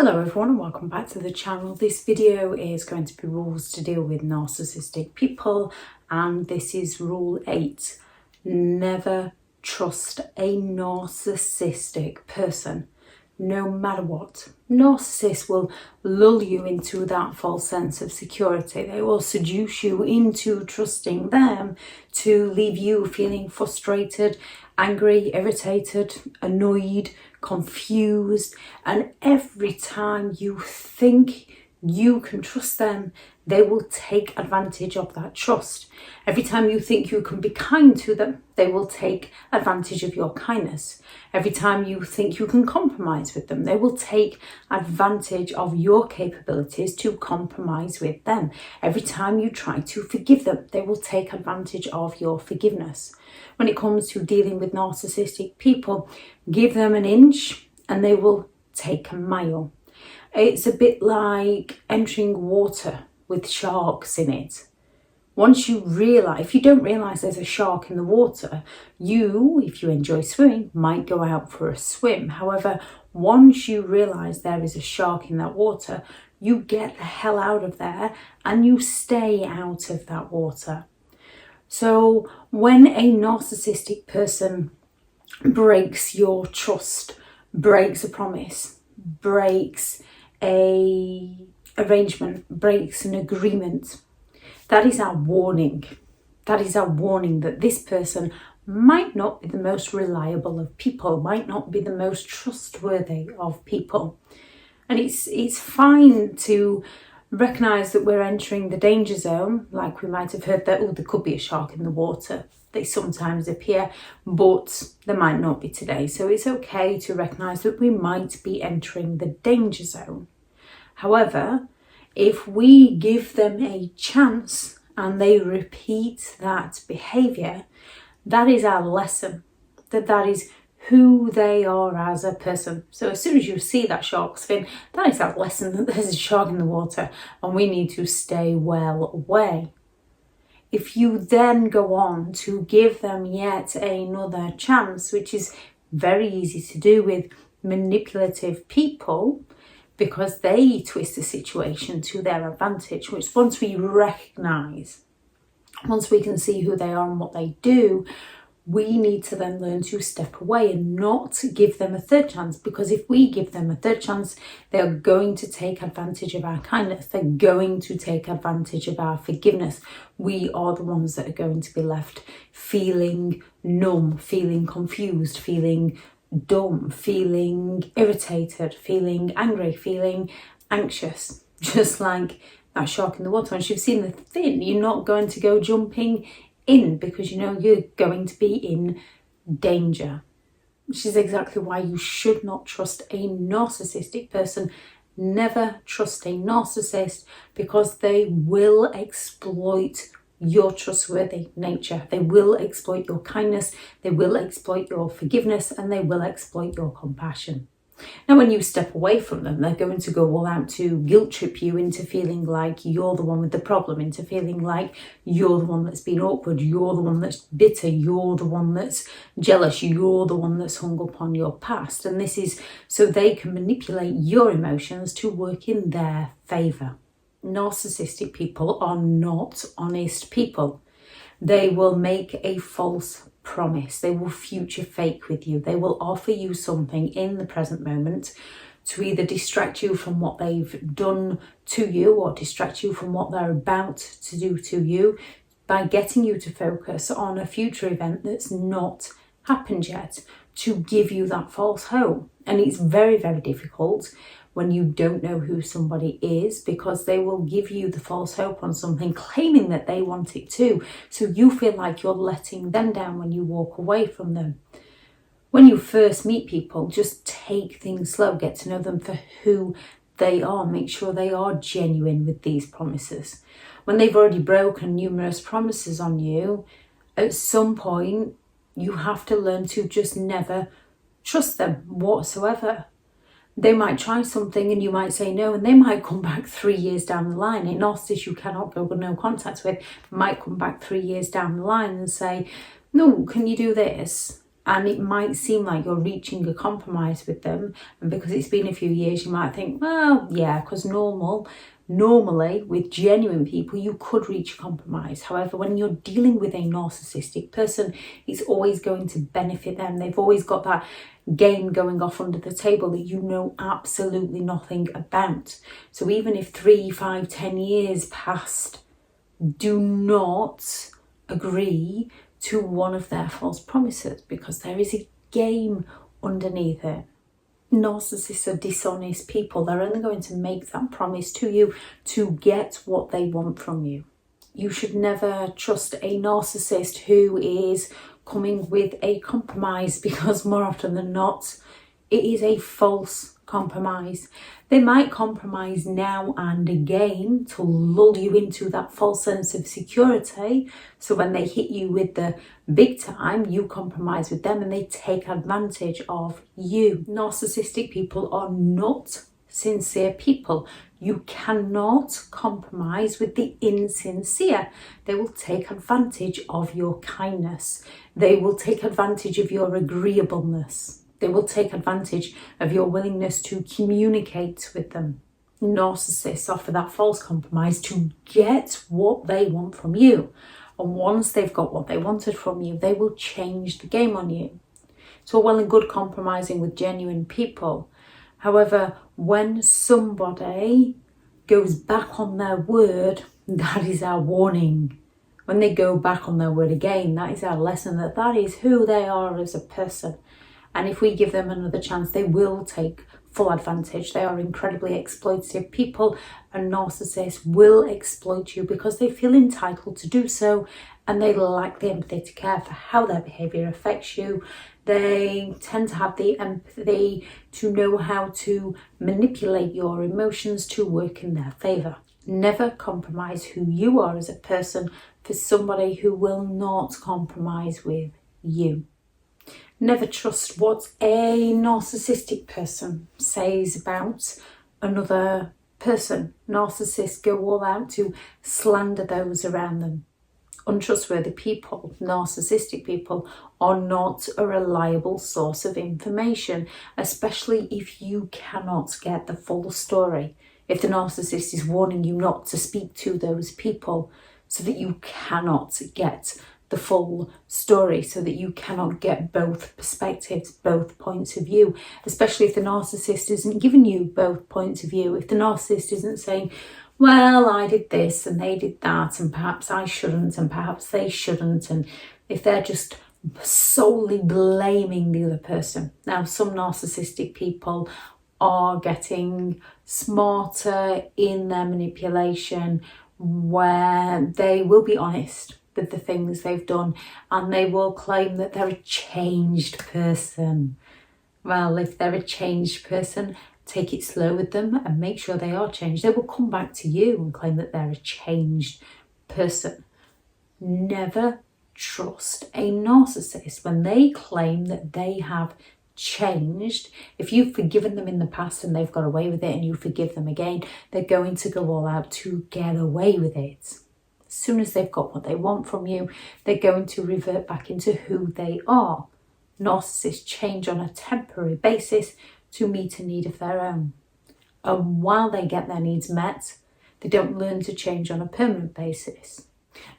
Hello everyone and welcome back to the channel. This video is going to be rules to deal with narcissistic people, and this is rule 8. Never trust a narcissistic person, no matter what. Narcissists will lull you into that false sense of security. They will seduce you into trusting them to leave you feeling frustrated, angry, irritated, annoyed, confused, and every time you think you can trust them, they will take advantage of that trust. Every time you think you can be kind to them, they will take advantage of your kindness. Every time you think you can compromise with them, they will take advantage of your capabilities to compromise with them. Every time you try to forgive them, they will take advantage of your forgiveness. When it comes to dealing with narcissistic people, give them an inch and they will take a mile. It's a bit like entering water with sharks in it. Once you realise, if you don't realise there's a shark in the water, you, if you enjoy swimming, might go out for a swim. However, once you realise there is a shark in that water, you get the hell out of there and you stay out of that water. So when a narcissistic person breaks your trust, breaks a promise, breaks a arrangement, breaks an agreement, that is our warning. That is our warning that this person might not be the most reliable of people, might not be the most trustworthy of people. And it's fine to recognise that we're entering the danger zone, like we might have heard that, oh, there could be a shark in the water. They sometimes appear, but there might not be today. So it's okay to recognise that we might be entering the danger zone. However, if we give them a chance and they repeat that behaviour, that is our lesson, that is who they are as a person. So as soon as you see that shark's fin, that is our lesson that there's a shark in the water and we need to stay well away. If you then go on to give them yet another chance, which is very easy to do with manipulative people, because they twist the situation to their advantage, which once we recognise, once we can see who they are and what they do, we need to then learn to step away and not give them a third chance, because if we give them a third chance, they're going to take advantage of our kindness. They're going to take advantage of our forgiveness. We are the ones that are going to be left feeling numb, feeling confused, feeling dumb, feeling irritated, feeling angry, feeling anxious, just like that shark in the water. Once you've seen the fin, you're not going to go jumping in because you know you're going to be in danger, which is exactly why you should not trust a narcissistic person. Never trust a narcissist, because they will exploit your trustworthy nature. They will exploit your kindness, they will exploit your forgiveness, and they will exploit your compassion. Now, when you step away from them, they're going to go all out to guilt trip you into feeling like you're the one with the problem, into feeling like you're the one that's been awkward, you're the one that's bitter, you're the one that's jealous, you're the one that's hung up on your past. And this is so they can manipulate your emotions to work in their favour. Narcissistic people are not honest people. They will make a false promise. They will future fake with you. They will offer you something in the present moment to either distract you from what they've done to you or distract you from what they're about to do to you by getting you to focus on a future event that's not happened yet, to give you that false hope. And it's very, very difficult when you don't know who somebody is, because they will give you the false hope on something, claiming that they want it too. So you feel like you're letting them down when you walk away from them. When you first meet people, just take things slow, get to know them for who they are, make sure they are genuine with these promises. When they've already broken numerous promises on you, at some point you have to learn to just never trust them whatsoever. They might try something and you might say no, and they might come back 3 years down the line. A narcissist you cannot go no contact with might come back 3 years down the line and say, no, can you do this? And it might seem like you're reaching a compromise with them. And because it's been a few years, you might think, well, yeah, because normally with genuine people, you could reach a compromise. However, when you're dealing with a narcissistic person, it's always going to benefit them. They've always got that game going off under the table that you know absolutely nothing about. So even if 3, 5, 10 years passed, do not agree to one of their false promises, because there is a game underneath it. Narcissists are dishonest people. They're only going to make that promise to you to get what they want from you. You should never trust a narcissist who is coming with a compromise, because more often than not, it is a false compromise. They might compromise now and again to lull you into that false sense of security. So when they hit you with the big time, you compromise with them and they take advantage of you. Narcissistic people are not sincere people. You cannot compromise with the insincere. They will take advantage of your kindness. They will take advantage of your agreeableness. They will take advantage of your willingness to communicate with them. Narcissists offer that false compromise to get what they want from you. And once they've got what they wanted from you, they will change the game on you. It's all well and good compromising with genuine people. However, when somebody goes back on their word, that is our warning. When they go back on their word again, that is our lesson, that is who they are as a person. And if we give them another chance, they will take full advantage. They are incredibly exploitative people, and narcissists will exploit you because they feel entitled to do so, and they lack the empathy to care for how their behaviour affects you. They tend to have the empathy to know how to manipulate your emotions to work in their favour. Never compromise who you are as a person for somebody who will not compromise with you. Never trust what a narcissistic person says about another person. Narcissists go all out to slander those around them. Untrustworthy people, narcissistic people, are not a reliable source of information, especially if you cannot get the full story. If the narcissist is warning you not to speak to those people, so that you cannot get the full story, so that you cannot get both perspectives, both points of view, especially if the narcissist isn't giving you both points of view. If the narcissist isn't saying, well, I did this and they did that, and perhaps I shouldn't and perhaps they shouldn't, and if they're just solely blaming the other person. Now, some narcissistic people are getting smarter in their manipulation, where they will be honest with the things they've done, and they will claim that they're a changed person. Well, if they're a changed person, take it slow with them and make sure they are changed. They will come back to you and claim that they're a changed person. Never trust a narcissist when they claim that they have changed. If you've forgiven them in the past and they've got away with it and you forgive them again, they're going to go all out to get away with it. As soon as they've got what they want from you, they're going to revert back into who they are. Narcissists change on a temporary basis to meet a need of their own. And while they get their needs met, they don't learn to change on a permanent basis.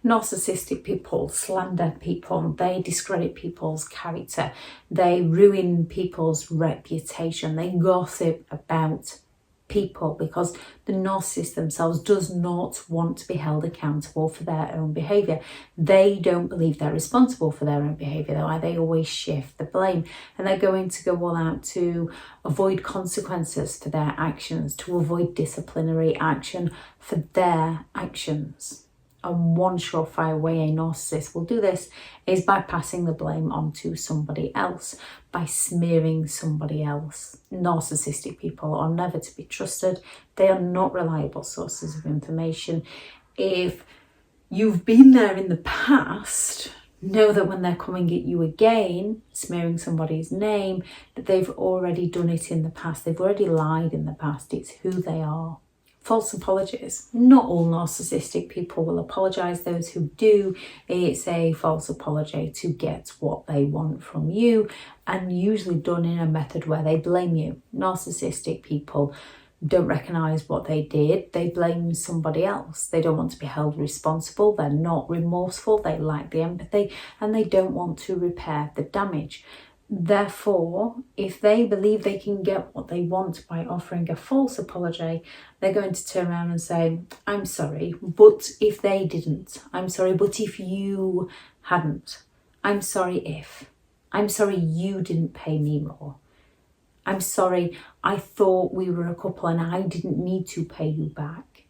Narcissistic people slander people, they discredit people's character, they ruin people's reputation, they gossip about people because the narcissist themselves does not want to be held accountable for their own behaviour. They don't believe they're responsible for their own behaviour, though. They always shift the blame, and they're going to go all out to avoid consequences for their actions, to avoid disciplinary action for their actions. And one surefire way a narcissist will do this is by passing the blame onto somebody else, by smearing somebody else. Narcissistic people are never to be trusted. They are not reliable sources of information. If you've been there in the past, know that when they're coming at you again, smearing somebody's name, that they've already done it in the past. They've already lied in the past. It's who they are. False apologies. Not all narcissistic people will apologise. Those who do, it's a false apology to get what they want from you, and usually done in a method where they blame you. Narcissistic people don't recognise what they did. They blame somebody else. They don't want to be held responsible. They're not remorseful. They lack the empathy, and they don't want to repair the damage. Therefore, if they believe they can get what they want by offering a false apology, they're going to turn around and say, I'm sorry, but if they didn't. I'm sorry, but if you hadn't. I'm sorry if. I'm sorry you didn't pay me more. I'm sorry, I thought we were a couple and I didn't need to pay you back.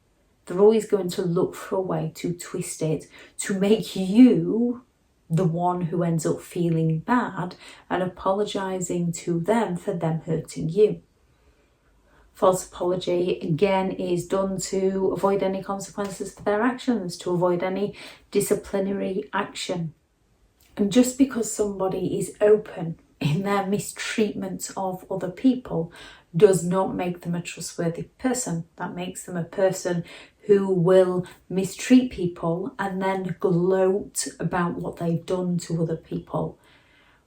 They're always going to look for a way to twist it to make you the one who ends up feeling bad and apologising to them for them hurting you. False apology, again, is done to avoid any consequences for their actions, to avoid any disciplinary action. And just because somebody is open in their mistreatment of other people does not make them a trustworthy person. That makes them a person who will mistreat people and then gloat about what they've done to other people.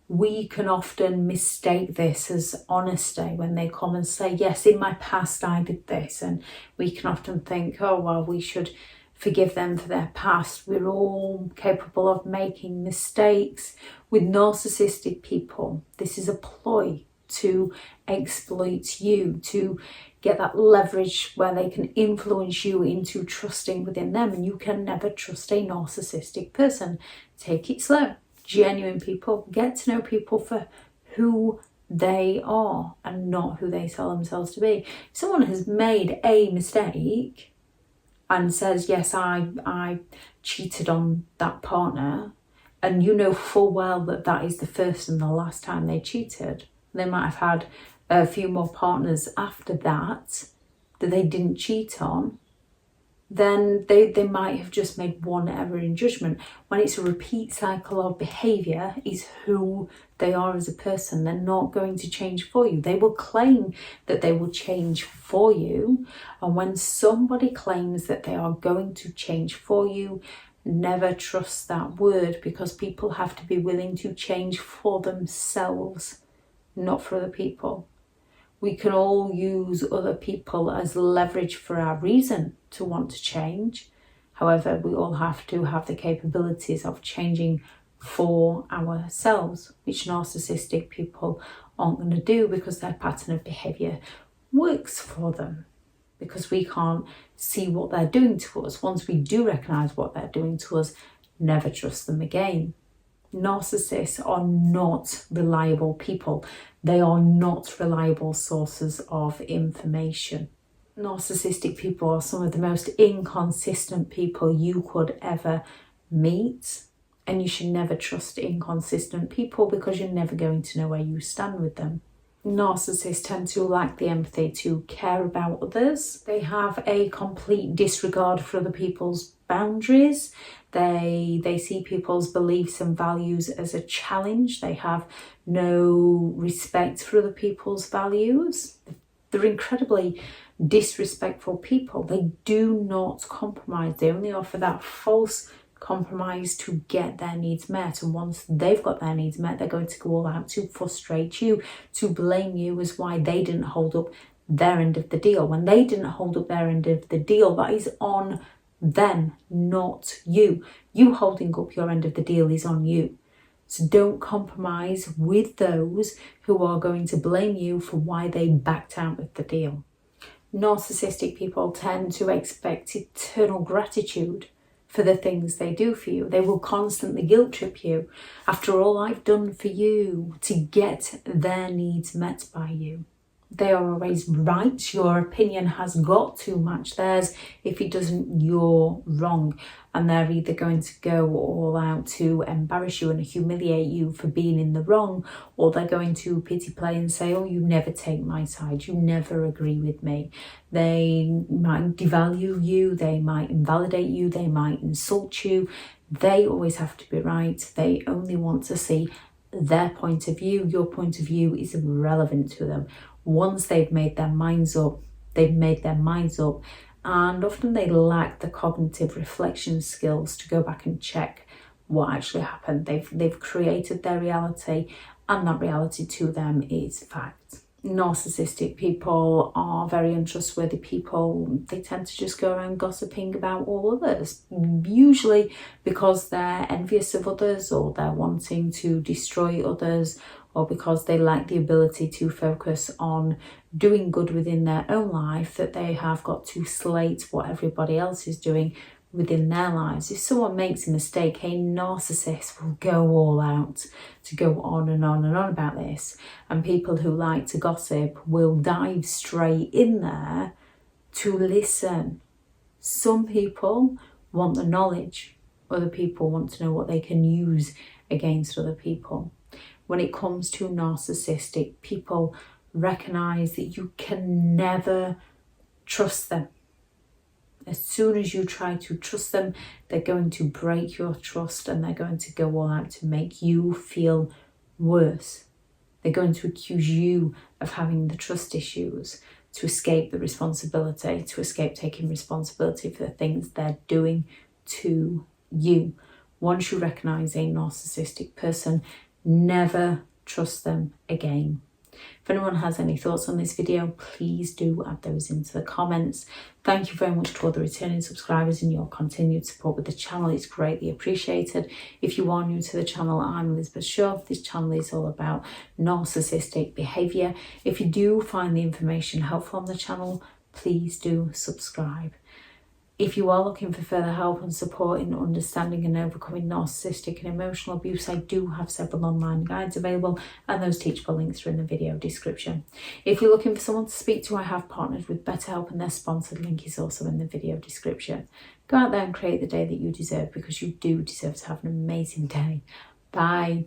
We can often mistake this as honesty when they come and say, yes, in my past I did this. And we can often think, oh, well, we should forgive them for their past. We're all capable of making mistakes. With narcissistic people, this is a ploy to exploit you, to get that leverage where they can influence you into trusting within them. And you can never trust a narcissistic person. Take it slow. Genuine people, get to know people for who they are and not who they tell themselves to be. If someone has made a mistake and says, yes, I cheated on that partner, and you know full well that that is the first and the last time they cheated, they might have had a few more partners after that they didn't cheat on, then they might have just made one error in judgment. When it's a repeat cycle of behaviour, is who they are as a person. They're not going to change for you. They will claim that they will change for you. And when somebody claims that they are going to change for you, never trust that word, because people have to be willing to change for themselves, not for other people. We can all use other people as leverage for our reason to want to change. However, we all have to have the capabilities of changing for ourselves, which narcissistic people aren't going to do because their pattern of behaviour works for them, because we can't see what they're doing to us. Once we do recognise what they're doing to us, never trust them again. Narcissists are not reliable people. They are not reliable sources of information. Narcissistic people are some of the most inconsistent people you could ever meet. And you should never trust inconsistent people, because you're never going to know where you stand with them. Narcissists tend to lack the empathy to care about others. They have a complete disregard for other people's boundaries. They see people's beliefs and values as a challenge. They have no respect for other people's values. They're incredibly disrespectful people. They do not compromise. They only offer that false compromise to get their needs met. And once they've got their needs met, they're going to go all out to frustrate you, to blame you as why they didn't hold up their end of the deal. When they didn't hold up their end of the deal, that is on them, not you. You holding up your end of the deal is on you. So don't compromise with those who are going to blame you for why they backed out of the deal. Narcissistic people tend to expect eternal gratitude for the things they do for you. They will constantly guilt trip you. After all I've done for you, to get their needs met by you. They are always right. Your opinion has got to match theirs. If it doesn't, you're wrong. And they're either going to go all out to embarrass you and humiliate you for being in the wrong, or they're going to pity play and say, oh, you never take my side, you never agree with me. They might devalue you, they might invalidate you, they might insult you. They always have to be right. They only want to see their point of view. Your point of view is irrelevant to them. Once they've made their minds up, they've made their minds up, and often they lack the cognitive reflection skills to go back and check what actually happened. They've created their reality, and that reality to them is fact. Narcissistic people are very untrustworthy people. They tend to just go around gossiping about all others, usually because they're envious of others, or they're wanting to destroy others, or because they lack the ability to focus on doing good within their own life, that they have got to slate what everybody else is doing within their lives. If someone makes a mistake, a narcissist will go all out to go on and on and on about this. And people who like to gossip will dive straight in there to listen. Some people want the knowledge. Other people want to know what they can use against other people. When it comes to narcissistic people, recognize that you can never trust them. As soon as you try to trust them, they're going to break your trust, and they're going to go all out to make you feel worse. They're going to accuse you of having the trust issues to escape the responsibility, to escape taking responsibility for the things they're doing to you. Once you recognize a narcissistic person, never trust them again. If anyone has any thoughts on this video, please do add those into the comments. Thank you very much to all the returning subscribers and your continued support with the channel. It's greatly appreciated. If you are new to the channel, I'm Elizabeth Shaw. This channel is all about narcissistic behaviour. If you do find the information helpful on the channel, please do subscribe. If you are looking for further help and support in understanding and overcoming narcissistic and emotional abuse, I do have several online guides available, and those teachable links are in the video description. If you're looking for someone to speak to, I have partnered with BetterHelp, and their sponsored link is also in the video description. Go out there and create the day that you deserve, because you do deserve to have an amazing day. Bye.